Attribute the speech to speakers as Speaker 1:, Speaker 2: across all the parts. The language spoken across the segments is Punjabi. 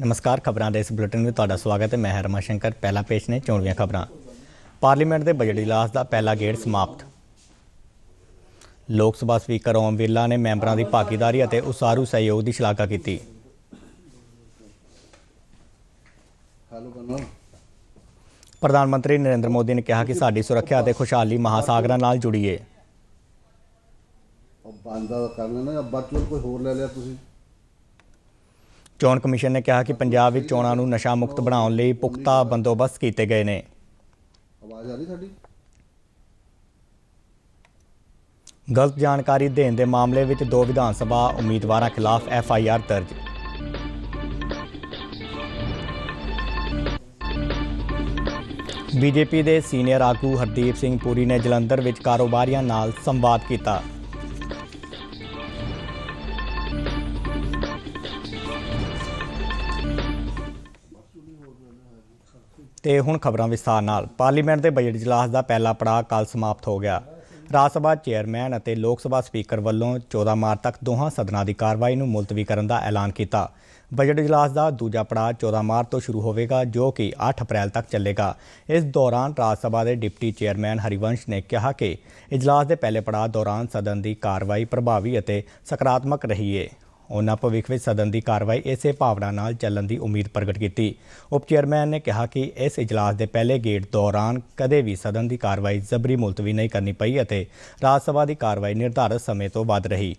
Speaker 1: नमस्कार खबरों के इस बुलेटिन में तुहाडा स्वागत है। मैं हर रमाशंकर। पहला पेश ने चोणवीं खबरां। पार्लीमेंट के बजट इजलास का पहला गेड़ समाप्त। लोक सभा स्पीकर ओम बिरला ने मैंबरों की भागीदारी और उसारू सहयोग की शलाघा की। प्रधानमंत्री नरेंद्र मोदी ने कहा कि साडी सुरक्षा और खुशहाली महासागरां नाल जुड़ी है। चोण कमीशन ने कहा कि पंजाब विच चोणां नूं नशा मुक्त बनाउण लई पुख्ता बंदोबस्त कीते गए ने। गलत जानकारी देने के मामले में 2 विधान सभा उम्मीदवारों खिलाफ FIR दर्ज। BJP के सीनियर आगू हरदीप सिंह पुरी ने जलंधर विच कारोबारियों नाल संवाद किया। ते हुण खबरां विस्तार नाल। पार्लीमेंट के बजट इजलास का पहला पड़ाव कल समाप्त हो गया। राज सभा चेयरमैन और लोक सभा स्पीकर वालों 14 मार्च तक दोहां सदनां की कार्रवाई नूं मुलतवी करन दा ऐलान किया। बजट इजलास का दूजा पड़ाव 14 मार्च तो शुरू होगा, जो कि 8 अप्रैल तक चलेगा। इस दौरान राज सभा के डिप्टी चेयरमैन हरिवंश ने कहा कि इजलास के पहले पड़ाव दौरान सदन की कार्रवाई प्रभावी और सकारात्मक रही है। उन्होंने भविख में सदन की कार्रवाई इस भावना नाल चलण की उम्मीद प्रगट की। उप चेयरमैन ने कहा कि इस इजलास के पहले गेड़ दौरान कदे भी सदन की कार्रवाई जबरी मुलतवी नहीं करनी पई और राज सभा की कार्रवाई निर्धारित समय तो वध रही।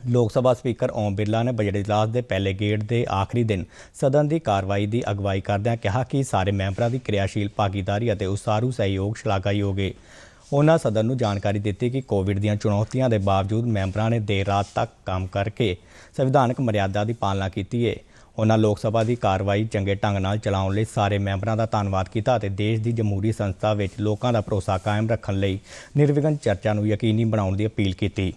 Speaker 1: लोक सभा स्पीकर ओम बिरला ने बजट इजलास के पहले गेड़ के आखिरी दिन सदन की कार्रवाई की अगवाई करदਿਆਂ कहा कि सारे मैंबरों की क्रियाशील भागीदारी और उसारू सहयोग शलाघायोग है। उन्होंने सदन को जानकारी दी कि कोविड दी चुनौतियों के बावजूद मैंबरों ने देर रात तक काम करके संविधानक मर्यादा की पालना की है। उन्होंने लोक सभा की कार्रवाई चंगे ढंग नाल चलाउण लई सारे मैंबरों का धन्नवाद किया और देश की जमहूरी संस्था में लोगों का भरोसा कायम रखने लई निर्विघन चर्चा को यकीनी बनाउण की अपील की।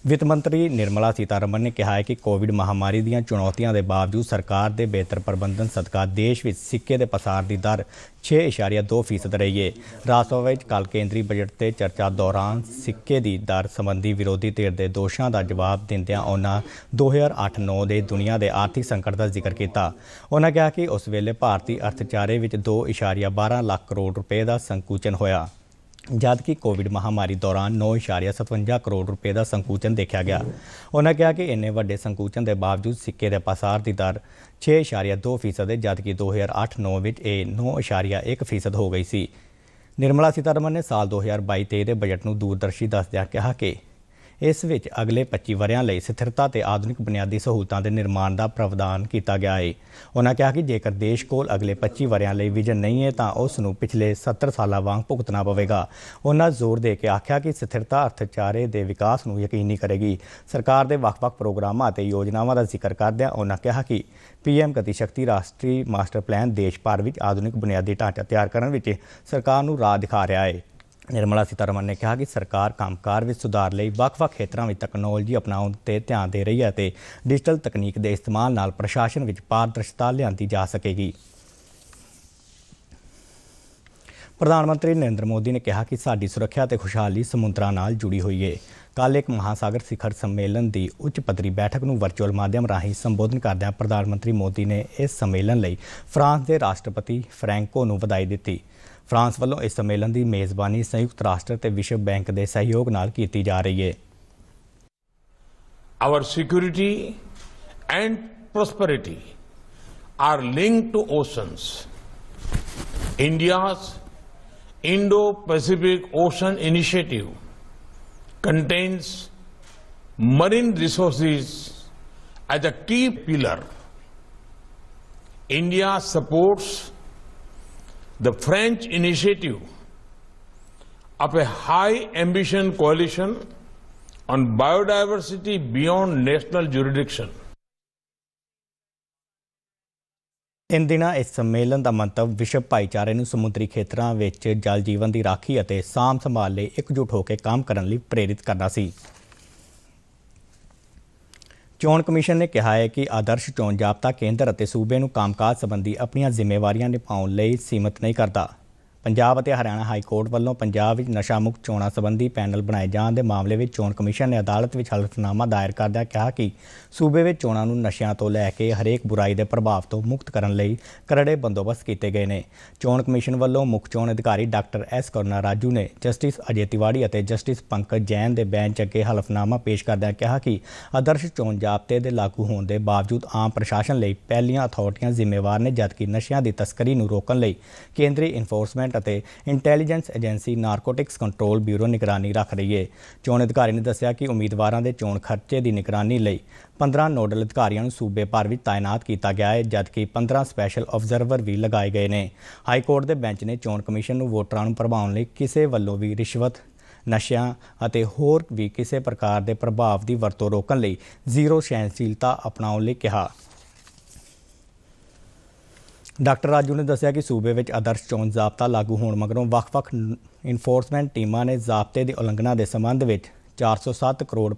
Speaker 1: वित्त मंत्री निर्मला सीतारमण ने कहा है कि कोविड महामारी दी चुनौतियों के बावजूद सरकार के बेहतर प्रबंधन सदका देश में सिक्के के पसार की दर 6.2% रही है। राजसभा में कल केंद्रीय बजट से चर्चा दौरान सिक्के की दर संबंधी विरोधी धिर के दोषों का जवाब दिंदियां उन्होंने 2008-9 के दुनिया के आर्थिक संकट का जिक्र किया। उन्होंने कहा कि उस वेले भारतीय अर्थचारे में 2.12 लाख करोड़ रुपए का संकुचन होया, जबकि कोविड महामारी दौरान 9.57 करोड़ रुपए का संकुचन देखा गया। उन्होंने कहा कि इन्ने वड्डे संकुचन के बावजूद सिक्के के पसार की दर 6.2% है, जबकि 2008-9 में यह 9.1% हो गई सी। निर्मला सीतारमण ने साल 2022-23 के बजट को दूरदर्शी दसदिਆਂ कहा कि इस विच अगले 25 वरियां लई स्थिरता ते आधुनिक बुनियादी सहूलतां के निर्माण का प्रावधान किया गया है। उन्होंने कहा कि जेकर देश कोल अगले 25 वरियां लई विजन नहीं है तो उसनूं पिछले 70 सालों वांग भुगतना पवेगा। उन्होंने जोर दे के आख्या कि स्थिरता अर्थचारे के विकास नूं यकीनी करेगी। सरकार के ਵੱਖ-ਵੱਖ प्रोग्रामां ते योजनावां का जिक्र करदਿਆਂ उन्होंने कहा कि PM गति शक्ति राष्ट्रीय मास्टर प्लान देश भर में आधुनिक बुनियादी ढांचा तैयार करने में सरकार नूं राह दिखा रहा है। निर्मला सीतारमण ने कहा कि सरकार कामकाज में सुधार लई ਵੱਖ-ਵੱਖ खेत्रों में तकनोलॉजी अपनाउण ते ध्यान दे रही है ते डिजिटल तकनीक के इस्तेमाल नाल प्रशासन में पारदर्शिता लियांदी जा सकेगी। प्रधानमंत्री नरेंद्र मोदी ने कहा कि साडी सुरक्षा ते खुशहाली समुद्रां नाल जुड़ी हुई है। कल एक महासागर शिखर सम्मेलन की उच्च पद्धरी बैठक में वर्चुअल माध्यम राही संबोधन करदਿਆਂ प्रधानमंत्री मोदी ने इस सम्मेलन लई फ्रांस के राष्ट्रपति फ्रैंको नूं वधाई दी। फ्रांस वालों इस सम्मेलन की मेज़बानी संयुक्त राष्ट्र ते विश्व बैंक के सहयोग नाल की जा रही है।
Speaker 2: Our security and prosperity are linked to oceans. India's Indo-Pacific Ocean Initiative contains marine resources as a key pillar. India supports the French initiative of a high ambition coalition on biodiversity beyond national jurisdiction.
Speaker 1: इन दिनों इस सम्मेलन का मंतव विश्व भाईचारे नूं समुद्री खेत्रों में जल जीवन की राखी और साम संभाल लई एकजुट होकर काम करने लई प्रेरित करना सी। चोण कमीशन ने कहा है कि आदर्श चोण जाब्ता केंद्र और सूबे नूं कामकाज संबंधी अपनी जिम्मेवारियां निभाउण लई सीमित नहीं करता। ਪੰਜਾਬ ਅਤੇ ਹਰਿਆਣਾ ਹਾਈ ਕੋਰਟ ਵੱਲੋਂ ਪੰਜਾਬ ਵਿੱਚ ਨਸ਼ਾ ਮੁਕਤ ਚੋਣਾਂ ਸੰਬੰਧੀ ਪੈਨਲ ਬਣਾਏ ਜਾਣ ਦੇ ਮਾਮਲੇ ਵਿੱਚ ਚੋਣ ਕਮਿਸ਼ਨ ਨੇ ਅਦਾਲਤ ਵਿੱਚ ਹਲਫਨਾਮਾ ਦਾਇਰ ਕਰਦਿਆਂ ਕਿਹਾ ਕਿ ਸੂਬੇ ਵਿੱਚ ਚੋਣਾਂ ਨੂੰ ਨਸ਼ਿਆਂ ਤੋਂ ਲੈ ਕੇ ਹਰੇਕ ਬੁਰਾਈ ਦੇ ਪ੍ਰਭਾਵ ਤੋਂ ਮੁਕਤ ਕਰਨ ਲਈ ਕਰੜੇ ਬੰਦੋਬਸਤ ਕੀਤੇ ਗਏ ਨੇ। ਚੋਣ ਕਮਿਸ਼ਨ ਵੱਲੋਂ ਮੁੱਖ ਚੋਣ ਅਧਿਕਾਰੀ ਡਾਕਟਰ ਐਸ ਕਰੁਣਾ ਰਾਜੂ ਨੇ ਜਸਟਿਸ ਅਜੇ ਤਿਵਾੜੀ ਅਤੇ ਜਸਟਿਸ ਪੰਕਜ ਜੈਨ ਦੇ ਬੈਂਚ ਅੱਗੇ ਹਲਫਨਾਮਾ ਪੇਸ਼ ਕਰਦਿਆਂ ਕਿਹਾ ਕਿ ਆਦਰਸ਼ ਚੋਣ ਜ਼ਾਬਤੇ ਦੇ ਲਾਗੂ ਹੋਣ ਦੇ ਬਾਵਜੂਦ ਆਮ ਪ੍ਰਸ਼ਾਸਨ ਲਈ ਪਹਿਲੀਆਂ ਅਥਾਰਟੀਆਂ ਜ਼ਿੰਮੇਵਾਰ ਨੇ, ਜਦਕਿ ਨਸ਼ਿਆਂ ਦੀ ਤਸਕਰੀ ਨੂੰ ਰੋਕਣ ਲਈ ਕੇਂਦਰੀ ਇਨਫੋਰਸਮੈਂਟ ਅਤੇ intelligence agency narcotics control bureau ਨਿਗਰਾਨੀ ਰੱਖ ਰਹੀ ਹੈ। ਚੋਣ ਅਧਿਕਾਰੀ ਨੇ ਦੱਸਿਆ ਕਿ ਉਮੀਦਵਾਰਾਂ ਦੇ ਚੋਣ ਖਰਚੇ ਦੀ ਨਿਗਰਾਨੀ ਲਈ 15 ਨੋਡਲ ਅਧਿਕਾਰੀਆਂ ਨੂੰ ਸੂਬੇ ਭਰ ਵਿੱਚ ਤਾਇਨਾਤ ਕੀਤਾ ਗਿਆ ਹੈ, ਜਦਕਿ 15 ਸਪੈਸ਼ਲ ਆਬਜ਼ਰਵਰ ਵੀ ਲਗਾਏ ਗਏ ਨੇ। ਹਾਈ ਕੋਰਟ ਦੇ ਬੈਂਚ ਨੇ ਚੋਣ ਕਮਿਸ਼ਨ ਨੂੰ ਵੋਟਰਾਂ ਨੂੰ ਭਰਮਾਉਣ ਲਈ ਕਿਸੇ ਵੱਲੋਂ ਵੀ ਰਿਸ਼ਵਤ, ਨਸ਼ਿਆਂ ਅਤੇ ਹੋਰ ਵੀ ਕਿਸੇ ਪ੍ਰਕਾਰ ਦੇ ਪ੍ਰਭਾਵ ਦੀ ਵਰਤੋਂ ਰੋਕਣ ਲਈ ਜ਼ੀਰੋ ਸਹਿਣਸ਼ੀਲਤਾ ਅਪਣਾਉਣ ਲਈ ਕਿਹਾ। ਡਾਕਟਰ ਰਾਜੂ ਨੇ ਦੱਸਿਆ ਕਿ ਸੂਬੇ ਵਿੱਚ ਆਦਰਸ਼ ਚੋਣ ਜ਼ਾਬਤਾ ਲਾਗੂ ਹੋਣ ਮਗਰੋਂ ਵੱਖ-ਵੱਖ ਇਨਫੋਰਸਮੈਂਟ ਟੀਮਾਂ ਨੇ ਜ਼ਾਬਤੇ ਦੀ ਉਲੰਘਣਾ ਦੇ ਸੰਬੰਧ ਵਿੱਚ 407 ਕਰੋੜ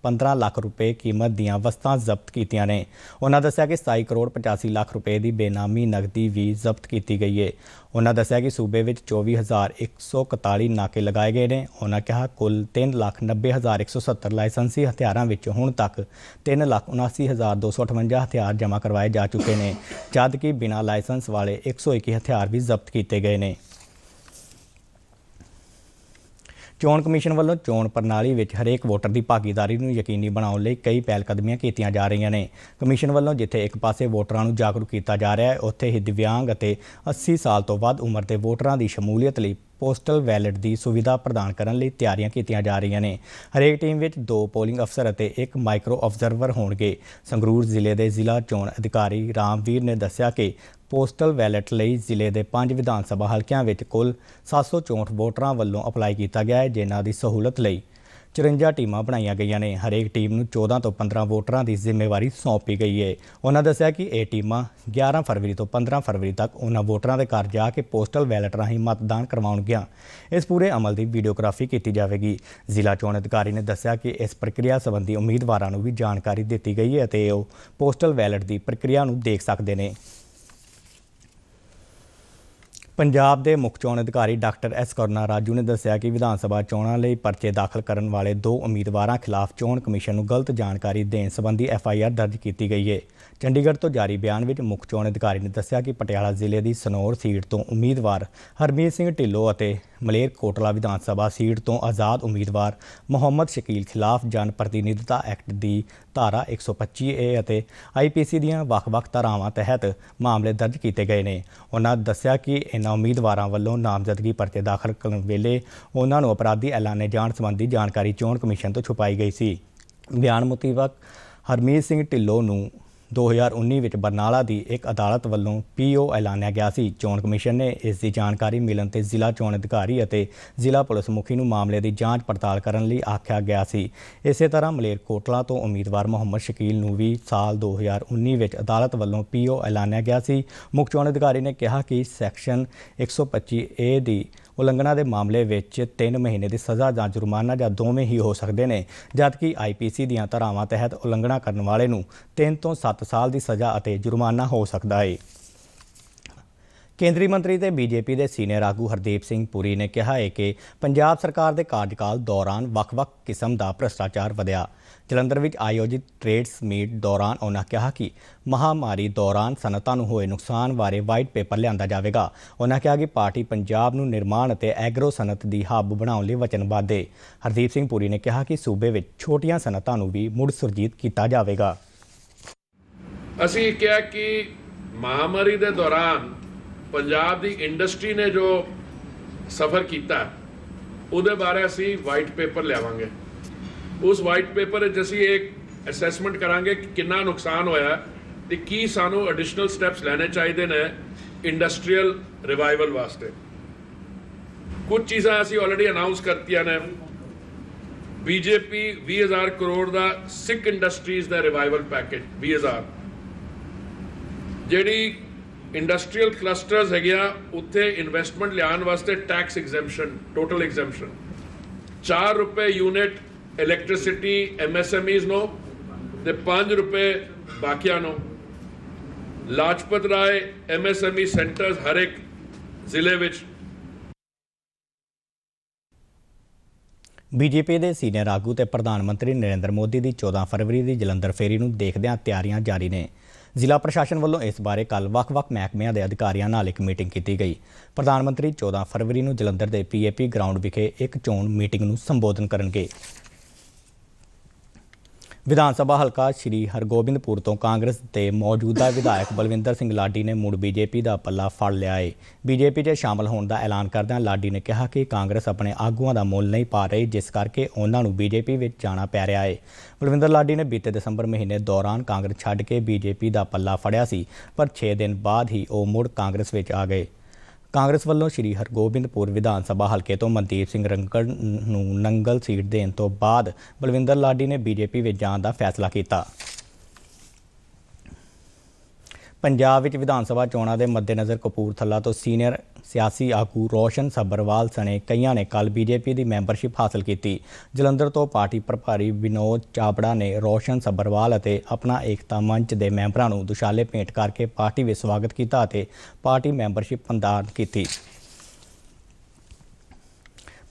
Speaker 1: 15 ਲੱਖ ਰੁਪਏ ਕੀਮਤ ਦੀਆਂ ਵਸਤਾਂ ਜ਼ਬਤ ਕੀਤੀਆਂ ਨੇ। ਉਹਨਾਂ ਦੱਸਿਆ ਕਿ 27 ਕਰੋੜ 85 ਲੱਖ ਰੁਪਏ ਦੀ ਬੇਨਾਮੀ ਨਕਦੀ ਵੀ ਜ਼ਬਤ ਕੀਤੀ ਗਈ ਹੈ। ਉਹਨਾਂ ਦੱਸਿਆ ਕਿ ਸੂਬੇ ਵਿੱਚ 24,141 ਨਾਕੇ ਲਗਾਏ ਗਏ ਨੇ। ਉਹਨਾਂ ਕਿਹਾ ਕੁੱਲ 3,90,170 ਲਾਇਸੈਂਸੀ ਹਥਿਆਰਾਂ ਵਿੱਚ ਹੁਣ ਤੱਕ 3,79,258 ਹਥਿਆਰ ਜਮ੍ਹਾਂ ਕਰਵਾਏ ਜਾ ਚੁੱਕੇ ਨੇ, ਜਦਕਿ ਬਿਨਾਂ ਲਾਇਸੈਂਸ ਵਾਲੇ 121 ਹਥਿਆਰ ਵੀ ਜ਼ਬਤ ਕੀਤੇ ਗਏ ਨੇ। ਚੋਣ ਕਮਿਸ਼ਨ ਵੱਲੋਂ ਚੋਣ ਪ੍ਰਣਾਲੀ ਵਿੱਚ ਹਰੇਕ ਵੋਟਰ ਦੀ ਭਾਗੀਦਾਰੀ ਨੂੰ ਯਕੀਨੀ ਬਣਾਉਣ ਲਈ ਕਈ ਪਹਿਲਕਦਮੀਆਂ ਕੀਤੀਆਂ ਜਾ ਰਹੀਆਂ ਨੇ। ਕਮਿਸ਼ਨ ਵੱਲੋਂ ਜਿੱਥੇ ਇੱਕ ਪਾਸੇ ਵੋਟਰਾਂ ਨੂੰ ਜਾਗਰੂਕ ਕੀਤਾ ਜਾ ਰਿਹਾ ਹੈ, ਉੱਥੇ ਹੀ ਦਿਵਿਆਂਗ ਅਤੇ 80 ਸਾਲ ਤੋਂ ਵੱਧ ਉਮਰ ਦੇ ਵੋਟਰਾਂ ਦੀ ਸ਼ਮੂਲੀਅਤ ਲਈ ਪੋਸਟਲ ਵੈਲਟ ਦੀ ਸੁਵਿਧਾ ਪ੍ਰਦਾਨ ਕਰਨ ਲਈ ਤਿਆਰੀਆਂ ਕੀਤੀਆਂ ਜਾ ਰਹੀਆਂ ਨੇ। ਹਰੇਕ ਟੀਮ ਵਿੱਚ 2 ਪੋਲਿੰਗ ਅਫਸਰ ਅਤੇ 1 ਮਾਈਕਰੋ ਆਬਜ਼ਰਵਰ ਹੋਣਗੇ। ਸੰਗਰੂਰ ਜ਼ਿਲ੍ਹੇ ਦੇ ਜ਼ਿਲ੍ਹਾ ਚੋਣ ਅਧਿਕਾਰੀ ਰਾਮਵੀਰ ਨੇ ਦੱਸਿਆ ਕਿ ਪੋਸਟਲ ਵੈਲਟ ਲਈ ਜ਼ਿਲ੍ਹੇ ਦੇ 5 ਵਿਧਾਨ ਸਭਾ ਹਲਕਿਆਂ ਵਿੱਚ ਕੁੱਲ 764 ਵੋਟਰਾਂ ਵੱਲੋਂ ਅਪਲਾਈ ਕੀਤਾ ਗਿਆ ਹੈ, ਜਿਨ੍ਹਾਂ ਦੀ ਸਹੂਲਤ ਲਈ 54 ਟੀਮਾਂ ਬਣਾਈਆਂ ਗਈਆਂ ਨੇ। ਹਰੇਕ ਟੀਮ ਨੂੰ 14 ਤੋਂ 15 ਵੋਟਰਾਂ ਦੀ ਜ਼ਿੰਮੇਵਾਰੀ ਸੌਂਪੀ ਗਈ ਹੈ। ਉਹਨਾਂ ਦੱਸਿਆ ਕਿ ਇਹ ਟੀਮਾਂ 11 ਫਰਵਰੀ ਤੋਂ 15 ਫਰਵਰੀ ਤੱਕ ਉਹਨਾਂ ਵੋਟਰਾਂ ਦੇ ਘਰ ਜਾ ਕੇ ਪੋਸਟਲ ਵੈਲਟ ਰਾਹੀਂ ਮਤਦਾਨ ਕਰਵਾਉਣਗੀਆਂ। ਇਸ ਪੂਰੇ ਅਮਲ ਦੀ ਵੀਡੀਓਗ੍ਰਾਫੀ ਕੀਤੀ ਜਾਵੇਗੀ। ਜ਼ਿਲ੍ਹਾ ਚੋਣ ਅਧਿਕਾਰੀ ਨੇ ਦੱਸਿਆ ਕਿ ਇਸ ਪ੍ਰਕਿਰਿਆ ਸੰਬੰਧੀ ਉਮੀਦਵਾਰਾਂ ਨੂੰ ਵੀ ਜਾਣਕਾਰੀ ਦਿੱਤੀ ਗਈ ਹੈ ਅਤੇ ਉਹ ਪੋਸਟਲ ਵੈਲਟ ਦੀ ਪ੍ਰਕਿਰਿਆ ਨੂੰ ਦੇਖ ਸਕਦੇ ਨੇ। ਪੰਜਾਬ ਦੇ ਮੁੱਖ ਚੋਣ ਅਧਿਕਾਰੀ ਡਾਕਟਰ ਐਸ ਕਰੁਣਾ ਰਾਜੂ ਨੇ ਦੱਸਿਆ ਕਿ ਵਿਧਾਨ ਸਭਾ ਚੋਣਾਂ ਲਈ ਪਰਚੇ ਦਾਖਲ ਕਰਨ ਵਾਲੇ 2 ਉਮੀਦਵਾਰਾਂ ਖਿਲਾਫ ਚੋਣ ਕਮਿਸ਼ਨ ਨੂੰ ਗਲਤ ਜਾਣਕਾਰੀ ਦੇਣ ਸੰਬੰਧੀ FIR ਦਰਜ ਕੀਤੀ ਗਈ ਹੈ। ਚੰਡੀਗੜ੍ਹ ਤੋਂ ਜਾਰੀ ਬਿਆਨ ਵਿੱਚ ਮੁੱਖ ਚੋਣ ਅਧਿਕਾਰੀ ਨੇ ਦੱਸਿਆ ਕਿ ਪਟਿਆਲਾ ਜ਼ਿਲ੍ਹੇ ਦੀ ਸਨੌਰ ਸੀਟ ਤੋਂ ਉਮੀਦਵਾਰ ਹਰਮੀਤ ਸਿੰਘ ਢਿੱਲੋਂ ਅਤੇ ਮਲੇਰਕੋਟਲਾ ਵਿਧਾਨ ਸਭਾ ਸੀਟ ਤੋਂ ਆਜ਼ਾਦ ਉਮੀਦਵਾਰ ਮੁਹੰਮਦ ਸ਼ਕੀਲ ਖਿਲਾਫ ਜਨ ਪ੍ਰਤੀਨਿਧਤਾ ਐਕਟ ਦੀ ਧਾਰਾ 125A ਅਤੇ IPC ਦੀਆਂ ਵੱਖ-ਵੱਖ ਧਾਰਾਵਾਂ ਤਹਿਤ ਮਾਮਲੇ ਦਰਜ ਕੀਤੇ ਗਏ ਨੇ। ਉਹਨਾਂ ਦੱਸਿਆ ਕਿ ਇਨ੍ਹਾਂ ਉਮੀਦਵਾਰਾਂ ਵੱਲੋਂ ਨਾਮਜ਼ਦਗੀ ਪਰਚੇ ਦਾਖਲ ਕਰਨ ਵੇਲੇ ਉਹਨਾਂ ਨੂੰ ਅਪਰਾਧੀ ਐਲਾਨੇ ਜਾਣ ਸੰਬੰਧੀ ਜਾਣਕਾਰੀ ਚੋਣ ਕਮਿਸ਼ਨ ਤੋਂ ਛੁਪਾਈ ਗਈ ਸੀ। ਬਿਆਨ ਮੁਤਾਬਕ ਹਰਮੀਤ ਸਿੰਘ ਢਿੱਲੋਂ ਨੂੰ 2019 ਵਿੱਚ ਬਰਨਾਲਾ ਦੀ ਇੱਕ ਅਦਾਲਤ ਵੱਲੋਂ PO ਐਲਾਨਿਆ ਗਿਆ ਸੀ। ਚੋਣ ਕਮਿਸ਼ਨ ਨੇ ਇਸ ਦੀ ਜਾਣਕਾਰੀ ਮਿਲਣ ਤੇ ਜ਼ਿਲ੍ਹਾ ਚੋਣ ਅਧਿਕਾਰੀ ਅਤੇ ਜ਼ਿਲ੍ਹਾ ਪੁਲਿਸ ਮੁਖੀ ਨੂੰ ਮਾਮਲੇ ਦੀ ਜਾਂਚ ਪੜਤਾਲ ਕਰਨ ਲਈ ਆਖਿਆ ਗਿਆ ਸੀ। ਇਸੇ ਤਰ੍ਹਾਂ ਮਲੇਰਕੋਟਲਾ ਤੋਂ ਉਮੀਦਵਾਰ ਮੁਹੰਮਦ ਸ਼ਕੀਲ ਨੂੰ ਵੀ ਸਾਲ 2019 ਵਿੱਚ ਅਦਾਲਤ ਵੱਲੋਂ PO ਐਲਾਨਿਆ ਗਿਆ ਸੀ। ਮੁੱਖ ਚੋਣ ਅਧਿਕਾਰੀ ਨੇ ਕਿਹਾ ਕਿ ਸੈਕਸ਼ਨ 125A ਦੀ ਉਲੰਘਣਾ ਦੇ ਮਾਮਲੇ ਵਿੱਚ 3 ਮਹੀਨੇ ਦੀ ਸਜ਼ਾ ਜਾਂ ਜੁਰਮਾਨਾ ਜਾਂ ਦੋਵੇਂ ਹੀ ਹੋ ਸਕਦੇ ਨੇ, ਜਦਕਿ IPC ਦੀਆਂ ਧਾਰਾਵਾਂ ਤਹਿਤ ਉਲੰਘਣਾ ਕਰਨ ਵਾਲੇ ਨੂੰ 3 ਤੋਂ 7 ਸਾਲ ਦੀ ਸਜ਼ਾ ਅਤੇ ਜੁਰਮਾਨਾ ਹੋ ਸਕਦਾ ਹੈ। ਕੇਂਦਰੀ ਮੰਤਰੀ ਤੇ BJP ਦੇ ਸੀਨੀਅਰ ਆਗੂ ਹਰਦੀਪ ਸਿੰਘ ਪੁਰੀ ਨੇ ਕਿਹਾ ਹੈ ਕਿ ਪੰਜਾਬ ਸਰਕਾਰ ਦੇ ਕਾਰਜਕਾਲ ਦੌਰਾਨ ਵੱਖ-ਵੱਖ ਕਿਸਮ ਦਾ ਭ੍ਰਿਸ਼ਟਾਚਾਰ ਵਧਿਆ। ਜਲੰਧਰ ਵਿੱਚ ਆਯੋਜਿਤ ਟ੍ਰੇਡਸ ਮੀਟ ਦੌਰਾਨ ਉਹਨਾਂ ਕਿਹਾ ਕਿ ਮਹਾਮਾਰੀ ਦੌਰਾਨ ਸਨਅਤਾਂ ਨੂੰ ਹੋਏ ਨੁਕਸਾਨ ਬਾਰੇ ਵਾਈਟ ਪੇਪਰ ਲਿਆਂਦਾ ਜਾਵੇਗਾ। ਉਹਨਾਂ ਕਿਹਾ ਕਿ ਪਾਰਟੀ ਪੰਜਾਬ ਨੂੰ ਨਿਰਮਾਣ ਅਤੇ ਐਗਰੋ ਸਨਅਤ ਦੀ ਹੱਬ ਬਣਾਉਣ ਲਈ ਵਚਨਬੱਧ ਹੈ। ਹਰਦੀਪ ਸਿੰਘ ਪੁਰੀ ਨੇ ਕਿਹਾ ਕਿ ਸੂਬੇ ਵਿੱਚ ਛੋਟੀਆਂ ਸਨਅਤਾਂ ਨੂੰ ਵੀ ਮੁੜ ਸੁਰਜੀਤ ਕੀਤਾ ਜਾਵੇਗਾ।
Speaker 3: ਅਸੀਂ ਕਿਹਾ ਕਿ ਮਹਾਮਾਰੀ ਦੇ ਦੌਰਾਨ ਪੰਜਾਬ ਦੀ ਇੰਡਸਟਰੀ ਨੇ ਜੋ ਸਫ਼ਰ ਕੀਤਾ ਉਹਦੇ ਬਾਰੇ ਅਸੀਂ ਵਾਈਟ ਪੇਪਰ ਲਿਆਵਾਂਗੇ। ਉਸ ਵਾਈਟ ਪੇਪਰ ਵਿੱਚ ਅਸੀਂ ਇੱਕ ਅਸੈਸਮੈਂਟ ਕਰਾਂਗੇ ਕਿ ਕਿੰਨਾ ਨੁਕਸਾਨ ਹੋਇਆ ਤੇ ਕੀ ਸਾਨੂੰ ਐਡੀਸ਼ਨਲ ਸਟੈਪਸ ਲੈਣੇ ਚਾਹੀਦੇ ਨੇ ਇੰਡਸਟਰੀਅਲ ਰਿਵਾਈਵਲ ਵਾਸਤੇ। ਕੁਝ ਚੀਜ਼ਾਂ ਅਸੀਂ ਆਲਰੇਡੀ ਅਨਾਉਂਸ ਕਰਤੀਆਂ ਨੇ। BJP 20,000 ਕਰੋੜ ਦਾ ਸਿੱਖ ਇੰਡਸਟਰੀਜ਼ ਦਾ ਰਿਵਾਈਵਲ ਪੈਕੇਜ 20,000 ਜਿਹੜੀ ਇੰਡਸਟਰੀਅਲ ਕਲਸਟਰਸ ਹੈਗੀਆਂ ਉੱਥੇ ਇਨਵੈਸਟਮੈਂਟ ਲਿਆਉਣ ਵਾਸਤੇ ਟੈਕਸ ਐਗਜ਼ੈਂਪਸ਼ਨ, ਟੋਟਲ ਐਗਜ਼ੈਂਪਸ਼ਨ, 4 ਰੁਪਏ ਯੂਨਿਟ ਇਲੈਕਟ੍ਰਿਸਿਟੀ MSMEs ਨੂੰ ਤੇ 5 ਰੁਪਏ ਬਾਕੀਆਂ ਨੂੰ। ਲਾਜਪਤ ਰਾਏ MSME ਸੈਂਟਰਸ ਹਰ ਇੱਕ ਜ਼ਿਲ੍ਹੇ ਵਿੱਚ
Speaker 1: ਬੀਜੇਪੀ ਦੇ ਸੀਨੀਅਰ ਆਗੂ ਤੇ ਪ੍ਰਧਾਨ ਮੰਤਰੀ ਨਰਿੰਦਰ ਮੋਦੀ ਦੀ 14 ਫਰਵਰੀ ਦੀ ਜਲੰਧਰ ਫੇਰੀ ਨੂੰ ਦੇਖਦਿਆਂ ਤਿਆਰੀਆਂ ਜਾਰੀ ਨੇ। ਜ਼ਿਲ੍ਹਾ ਪ੍ਰਸ਼ਾਸਨ ਵੱਲੋਂ ਇਸ ਬਾਰੇ ਕੱਲ੍ਹ ਵੱਖ-ਵੱਖ ਮਹਿਕਮਿਆਂ ਦੇ ਅਧਿਕਾਰੀਆਂ ਨਾਲ ਇੱਕ ਮੀਟਿੰਗ ਕੀਤੀ ਗਈ। ਪ੍ਰਧਾਨ ਮੰਤਰੀ 14 ਫਰਵਰੀ ਨੂੰ ਜਲੰਧਰ ਦੇ PAP ਗਰਾਊਂਡ ਵਿਖੇ ਇੱਕ ਚੋਣ ਮੀਟਿੰਗ ਨੂੰ ਸੰਬੋਧਨ ਕਰਨਗੇ। ਵਿਧਾਨ ਸਭਾ ਹਲਕਾ ਸ਼੍ਰੀ ਹਰਗੋਬਿੰਦਪੁਰ ਤੋਂ ਕਾਂਗਰਸ ਦੇ ਮੌਜੂਦਾ ਵਿਧਾਇਕ ਬਲਵਿੰਦਰ ਸਿੰਘ ਲਾਡੀ ਨੇ ਮੁੜ ਬੀਜੇਪੀ ਦਾ ਪੱਲਾ ਫੜ ਲਿਆ ਹੈ। ਬੀਜੇਪੀ 'ਚ ਸ਼ਾਮਲ ਹੋਣ ਦਾ ਐਲਾਨ ਕਰਦਿਆਂ ਲਾਡੀ ਨੇ ਕਿਹਾ ਕਿ ਕਾਂਗਰਸ ਆਪਣੇ ਆਗੂਆਂ ਦਾ ਮੁੱਲ ਨਹੀਂ ਪਾ ਰਹੀ, ਜਿਸ ਕਰਕੇ ਉਹਨਾਂ ਨੂੰ ਬੀਜੇਪੀ ਵਿੱਚ ਜਾਣਾ ਪੈ ਰਿਹਾ ਹੈ। ਬਲਵਿੰਦਰ ਲਾਡੀ ਨੇ ਬੀਤੇ ਦਸੰਬਰ ਮਹੀਨੇ ਦੌਰਾਨ ਕਾਂਗਰਸ ਛੱਡ ਕੇ ਬੀਜੇਪੀ ਦਾ ਪੱਲਾ ਫੜਿਆ ਸੀ, ਪਰ 6 ਦਿਨ ਬਾਅਦ ਹੀ ਉਹ ਮੁੜ ਕਾਂਗਰਸ ਵਿੱਚ ਆ ਗਏ। ਕਾਂਗਰਸ ਵੱਲੋਂ ਸ਼੍ਰੀ ਹਰਗੋਬਿੰਦਪੁਰ ਵਿਧਾਨ ਸਭਾ ਹਲਕੇ ਤੋਂ ਮਨਦੀਪ ਸਿੰਘ ਰੰਗੜ ਨੂੰ ਨੰਗਲ ਸੀਟ ਦੇਣ ਤੋਂ ਬਾਅਦ ਬਲਵਿੰਦਰ ਲਾਡੀ ਨੇ ਬੀਜੇਪੀ ਵਿੱਚ ਜਾਣ ਦਾ ਫੈਸਲਾ ਕੀਤਾ। ਪੰਜਾਬ ਵਿੱਚ ਵਿਧਾਨ ਸਭਾ ਚੋਣਾਂ ਦੇ ਮੱਦੇਨਜ਼ਰ ਕਪੂਰਥਲਾ ਤੋਂ ਸੀਨੀਅਰ ਸਿਆਸੀ ਆਗੂ ਰੋਸ਼ਨ ਸੱਭਰਵਾਲ ਸਣੇ ਕਈਆਂ ਨੇ ਕੱਲ੍ਹ ਬੀਜੇਪੀ ਦੀ ਮੈਂਬਰਸ਼ਿਪ ਹਾਸਲ ਕੀਤੀ। ਜਲੰਧਰ ਤੋਂ ਪਾਰਟੀ ਪ੍ਰਭਾਰੀ ਵਿਨੋਦ ਚਾਵੜਾ ਨੇ ਰੋਸ਼ਨ ਸੱਭਰਵਾਲ ਅਤੇ ਆਪਣਾ ਏਕਤਾ ਮੰਚ ਦੇ ਮੈਂਬਰਾਂ ਨੂੰ ਦੁਸ਼ਾਲੇ ਭੇਂਟ ਕਰਕੇ ਪਾਰਟੀ ਵਿੱਚ ਸਵਾਗਤ ਕੀਤਾ ਅਤੇ ਪਾਰਟੀ ਮੈਂਬਰਸ਼ਿਪ ਪ੍ਰਦਾਨ ਕੀਤੀ।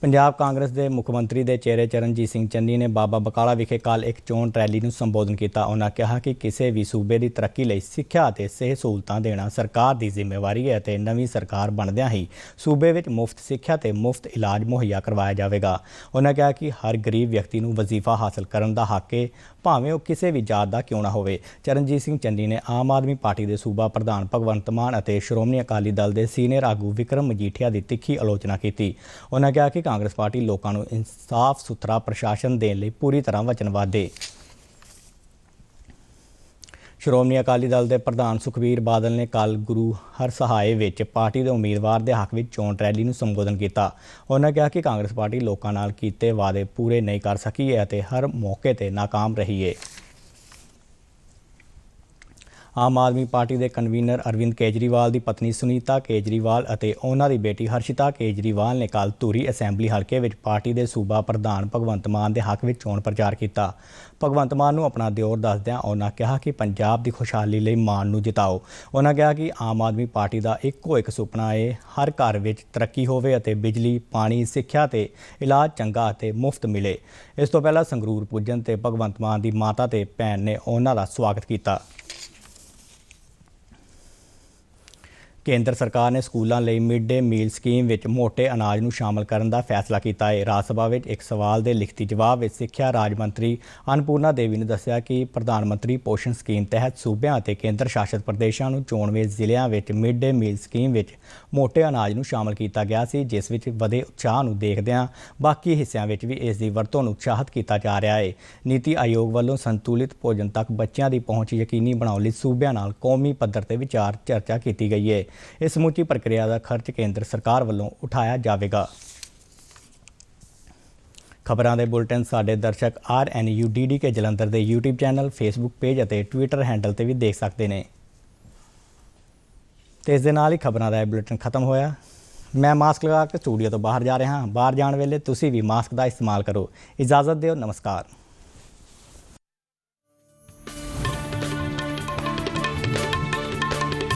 Speaker 1: ਪੰਜਾਬ ਕਾਂਗਰਸ ਦੇ ਮੁੱਖ ਮੰਤਰੀ ਦੇ ਚਿਹਰੇ ਚਰਨਜੀਤ ਸਿੰਘ ਚੰਨੀ ਨੇ ਬਾਬਾ ਬਕਾਲਾ ਵਿਖੇ ਕੱਲ੍ਹ ਇੱਕ ਚੋਣ ਰੈਲੀ ਨੂੰ ਸੰਬੋਧਨ ਕੀਤਾ। ਉਹਨਾਂ ਕਿਹਾ ਕਿ ਕਿਸੇ ਵੀ ਸੂਬੇ ਦੀ ਤਰੱਕੀ ਲਈ ਸਿੱਖਿਆ ਅਤੇ ਸਿਹਤ ਸਹੂਲਤਾਂ ਦੇਣਾ ਸਰਕਾਰ ਦੀ ਜ਼ਿੰਮੇਵਾਰੀ ਹੈ ਅਤੇ ਨਵੀਂ ਸਰਕਾਰ ਬਣਦਿਆਂ ਹੀ ਸੂਬੇ ਵਿੱਚ ਮੁਫਤ ਸਿੱਖਿਆ ਅਤੇ ਮੁਫਤ ਇਲਾਜ ਮੁਹੱਈਆ ਕਰਵਾਇਆ ਜਾਵੇਗਾ। ਉਹਨਾਂ ਕਿਹਾ ਕਿ ਹਰ ਗਰੀਬ ਵਿਅਕਤੀ ਨੂੰ ਵਜ਼ੀਫਾ ਹਾਸਲ ਕਰਨ ਦਾ ਹੱਕ ਹੈ, ਭਾਵੇਂ ਉਹ ਕਿਸੇ ਵੀ ਜਾਤ ਦਾ ਕਿਉਂ ਨਾ ਹੋਵੇ। ਚਰਨਜੀਤ ਸਿੰਘ ਚੰਨੀ ਨੇ ਆਮ ਆਦਮੀ ਪਾਰਟੀ ਦੇ ਸੂਬਾ ਪ੍ਰਧਾਨ ਭਗਵੰਤ ਮਾਨ ਅਤੇ ਸ਼੍ਰੋਮਣੀ ਅਕਾਲੀ ਦਲ ਦੇ ਸੀਨੀਅਰ ਆਗੂ ਵਿਕਰਮ ਮਜੀਠੀਆ ਦੀ ਤਿੱਖੀ ਆਲੋਚਨਾ ਕੀਤੀ। ਉਹਨਾਂ ਕਿਹਾ ਕਿ ਕਾਂਗਰਸ ਪਾਰਟੀ ਲੋਕਾਂ ਨੂੰ ਇਨਸਾਫ ਸੁਥਰਾ ਪ੍ਰਸ਼ਾਸਨ ਦੇਣ ਲਈ ਪੂਰੀ ਤਰ੍ਹਾਂ ਵਚਨਬੱਧ ਹੈ। ਸ਼੍ਰੋਮਣੀ ਅਕਾਲੀ ਦਲ ਦੇ ਪ੍ਰਧਾਨ ਸੁਖਬੀਰ ਬਾਦਲ ਨੇ ਕੱਲ੍ਹ ਗੁਰੂ ਹਰਸਹਾਏ ਵਿੱਚ ਪਾਰਟੀ ਦੇ ਉਮੀਦਵਾਰ ਦੇ ਹੱਕ ਵਿੱਚ ਚੋਣ ਰੈਲੀ ਨੂੰ ਸੰਬੋਧਨ ਕੀਤਾ। ਉਹਨਾਂ ਕਿਹਾ ਕਿ ਕਾਂਗਰਸ ਪਾਰਟੀ ਲੋਕਾਂ ਨਾਲ ਕੀਤੇ ਵਾਅਦੇ ਪੂਰੇ ਨਹੀਂ ਕਰ ਸਕੀ ਹੈ ਅਤੇ ਹਰ ਮੌਕੇ ਤੇ ਨਾਕਾਮ ਰਹੀ ਹੈ। ਆਮ ਆਦਮੀ ਪਾਰਟੀ ਦੇ ਕਨਵੀਨਰ ਅਰਵਿੰਦ ਕੇਜਰੀਵਾਲ ਦੀ ਪਤਨੀ ਸੁਨੀਤਾ ਕੇਜਰੀਵਾਲ ਅਤੇ ਉਹਨਾਂ ਦੀ ਬੇਟੀ ਹਰਸ਼ਿਤਾ ਕੇਜਰੀਵਾਲ ਨੇ ਕੱਲ੍ਹ ਧੂਰੀ ਅਸੈਂਬਲੀ ਹਲਕੇ ਵਿੱਚ ਪਾਰਟੀ ਦੇ ਸੂਬਾ ਪ੍ਰਧਾਨ ਭਗਵੰਤ ਮਾਨ ਦੇ ਹੱਕ ਵਿੱਚ ਚੋਣ ਪ੍ਰਚਾਰ ਕੀਤਾ। ਭਗਵੰਤ ਮਾਨ ਨੂੰ ਆਪਣਾ ਦਿਓਰ ਦੱਸਦਿਆਂ ਉਹਨਾਂ ਕਿਹਾ ਕਿ ਪੰਜਾਬ ਦੀ ਖੁਸ਼ਹਾਲੀ ਲਈ ਮਾਨ ਨੂੰ ਜਿਤਾਓ। ਉਹਨਾਂ ਕਿਹਾ ਕਿ ਆਮ ਆਦਮੀ ਪਾਰਟੀ ਦਾ ਇੱਕੋ ਇੱਕ ਸੁਪਨਾ ਹੈ, ਹਰ ਘਰ ਵਿੱਚ ਤਰੱਕੀ ਹੋਵੇ ਅਤੇ ਬਿਜਲੀ, ਪਾਣੀ, ਸਿੱਖਿਆ ਤੇ ਇਲਾਜ ਚੰਗਾ ਅਤੇ ਮੁਫਤ ਮਿਲੇ। ਇਸ ਤੋਂ ਪਹਿਲਾਂ ਸੰਗਰੂਰ ਪੁੱਜਣ ਤੇ ਭਗਵੰਤ ਮਾਨ ਦੀ ਮਾਤਾ ਤੇ ਭੈਣ ਨੇ ਉਹਨਾਂ ਦਾ ਸਵਾਗਤ ਕੀਤਾ। ਕੇਂਦਰ ਸਰਕਾਰ ਨੇ ਸਕੂਲਾਂ ਲਈ ਮਿਡ ਡੇ ਮੀਲ ਸਕੀਮ ਵਿੱਚ ਮੋਟੇ ਅਨਾਜ ਨੂੰ ਸ਼ਾਮਲ ਕਰਨ ਦਾ ਫੈਸਲਾ ਕੀਤਾ ਹੈ। ਰਾਜ ਸਭਾ ਵਿੱਚ ਇੱਕ ਸਵਾਲ ਦੇ ਲਿਖਤੀ ਜਵਾਬ ਵਿੱਚ ਸਿੱਖਿਆ ਰਾਜ ਮੰਤਰੀ ਅਨਪੂਰਨਾ ਦੇਵੀ ਨੇ ਦੱਸਿਆ ਕਿ ਪ੍ਰਧਾਨ ਮੰਤਰੀ ਪੋਸ਼ਣ ਸਕੀਮ ਤਹਿਤ ਸੂਬਿਆਂ ਅਤੇ ਕੇਂਦਰ ਸ਼ਾਸਿਤ ਪ੍ਰਦੇਸ਼ਾਂ ਨੂੰ ਚੋਣਵੇਂ ਜ਼ਿਲ੍ਹਿਆਂ ਵਿੱਚ ਮਿਡ ਡੇ ਮੀਲ ਸਕੀਮ ਵਿੱਚ ਮੋਟੇ ਅਨਾਜ ਨੂੰ ਸ਼ਾਮਲ ਕੀਤਾ ਗਿਆ ਸੀ, ਜਿਸ ਵਿੱਚ ਵਧੇ ਉਤਸ਼ਾਹ ਨੂੰ ਦੇਖਦਿਆਂ ਬਾਕੀ ਹਿੱਸਿਆਂ ਵਿੱਚ ਵੀ ਇਸ ਦੀ ਵਰਤੋਂ ਨੂੰ ਉਤਸ਼ਾਹਿਤ ਕੀਤਾ ਜਾ ਰਿਹਾ ਹੈ। ਨੀਤੀ ਆਯੋਗ ਵੱਲੋਂ ਸੰਤੁਲਿਤ ਭੋਜਨ ਤੱਕ ਬੱਚਿਆਂ ਦੀ ਪਹੁੰਚ ਯਕੀਨੀ ਬਣਾਉਣ ਲਈ ਸੂਬਿਆਂ ਨਾਲ ਕੌਮੀ ਪੱਧਰ ਤੇ ਵਿਚਾਰ ਚਰਚਾ ਕੀਤੀ ਗਈ ਹੈ। ਇਸ ਸਮੁੱਚੀ ਪ੍ਰਕਿਰਿਆ ਦਾ ਖਰਚ ਕੇਂਦਰ ਸਰਕਾਰ ਵੱਲੋਂ ਉਠਾਇਆ ਜਾਵੇਗਾ। ਖਬਰਾਂ ਦੇ ਬੁਲਟਨ ਸਾਡੇ ਦਰਸ਼ਕ RNUDD ਕੇ ਜਲੰਧਰ ਦੇ YouTube ਚੈਨਲ, Facebook ਪੇਜ ਅਤੇ Twitter ਹੈਂਡਲ ਤੇ ਵੀ ਦੇਖ ਸਕਦੇ ਨੇ। ਤੇ ਇਸ ਦੇ ਨਾਲ ਹੀ ਖਬਰਾਂ ਦਾ ਇਹ ਬੁਲਟਨ ਖਤਮ ਹੋਇਆ। ਮੈਂ ਮਾਸਕ ਲਗਾ ਕੇ ਸਟੂਡੀਓ ਤੋਂ ਬਾਹਰ ਜਾ ਰਿਹਾ ਹਾਂ। ਬਾਹਰ ਜਾਣ ਵੇਲੇ ਤੁਸੀਂ ਵੀ ਮਾਸਕ ਦਾ ਇਸਤੇਮਾਲ ਕਰੋ। ਇਜਾਜ਼ਤ ਦਿਓ। ਨਮਸਕਾਰ।